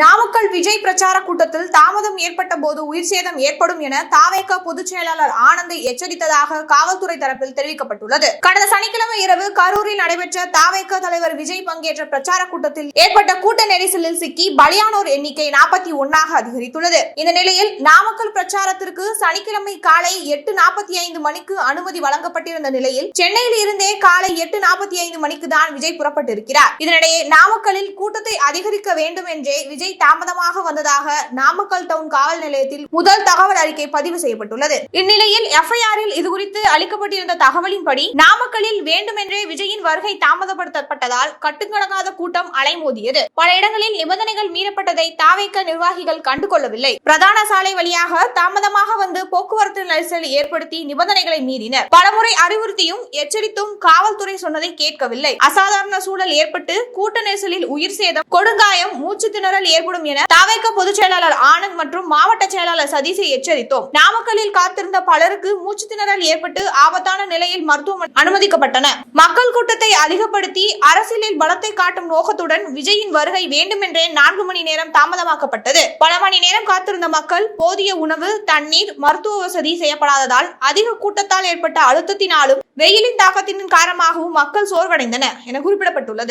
நாமக்கல் விஜய் பிரச்சார கூட்டத்தில் தாமதம் ஏற்பட்ட போது உயிர் சேதம் ஏற்படும் என தாவேக பொதுச் செயலாளர் ஆனந்த் எச்சரித்ததாக காவல்துறை தரப்பில் தெரிவிக்கப்பட்டுள்ளது. கடந்த சனிக்கிழமை இரவு கரூரில் நடைபெற்ற தாவேக தலைவர் விஜய் பங்கேற்ற பிரச்சார கூட்டத்தில் ஏற்பட்ட கூட்ட நெரிசலில் சிக்கி பலியானோர் எண்ணிக்கை 41 அதிகரித்துள்ளது. இந்த நிலையில் நாமக்கல் பிரச்சாரத்திற்கு சனிக்கிழமை காலை 8:45 மணிக்கு அனுமதி வழங்கப்பட்டிருந்த நிலையில் சென்னையில் இருந்தே காலை 8:45 மணிக்கு தான் விஜய் புறப்பட்டிருக்கிறார். இதனிடையே நாமக்கல்லில் கூட்டத்தை அதிகரிக்க வேண்டும் என்றே விஜய் தாமதமாக வந்ததாக நாமக்கல் டவுன் காவல் நிலையத்தில் முதல் தகவல் அறிக்கை பதிவு செய்யப்பட்டுள்ளது. இந்நிலையில் எஃப்ஐஆரில் இதுகுறித்து அளிக்கப்பட்டிருந்த தகவலின்படி நாமக்கல்லில் வேண்டுமென்றே விஜயின் வருகை தாமதப்படுத்தப்பட்டதால் கட்டுக்கடங்காத கூட்டம் அலைமோதியது. பல இடங்களில் நிபந்தனைகள் மீறப்பட்டதை தாவேக நிர்வாகிகள் கண்டுகொள்ளவில்லை. பிரதான சாலை வழியாக தாமதமாக வந்து போக்குவரத்து நெரிசல் ஏற்படுத்தி நிபந்தனைகளை மீறினர். பலமுறை அறிவுறுத்தியும் எச்சரித்தும் காவல்துறை சொன்னதை கேட்கவில்லை. அசாதாரண சூழல் ஏற்பட்டு கூட்ட நெரிசலில் உயிர் சேதம், கொடுங்காயம், மூச்சு திணறல் ஏற்படும் என தாவேக பொதுச் செயலாளர் ஆனந்த் மற்றும் மாவட்ட செயலாளர் சதீஷை எச்சரித்தோம். நாமக்கல்லில் காத்திருந்த பலருக்கு மூச்சு திணறல் ஏற்பட்டு ஆபத்தான நிலையில் மருத்துவமனை அனுமதிக்கப்பட்டனர். மக்கள் கூட்டத்தை அதிகப்படுத்தி அரசியலில் பலத்தை காட்டும் நோக்கத்துடன் விஜயின் வருகை வேண்டுமென்றே 4 மணி நேரம் தாமதமாக்கப்பட்டது. பல மணி நேரம் காத்திருந்த மக்கள் போதிய உணவு, தண்ணீர், மருத்துவ வசதி செய்யப்படாததால் அதிக கூட்டத்தால் ஏற்பட்ட அழுத்தத்தினாலும் வெயிலின் தாக்கத்தின் காரணமாகவும் மக்கள் சோர்வடைந்தனர் என குறிப்பிடப்பட்டுள்ளது.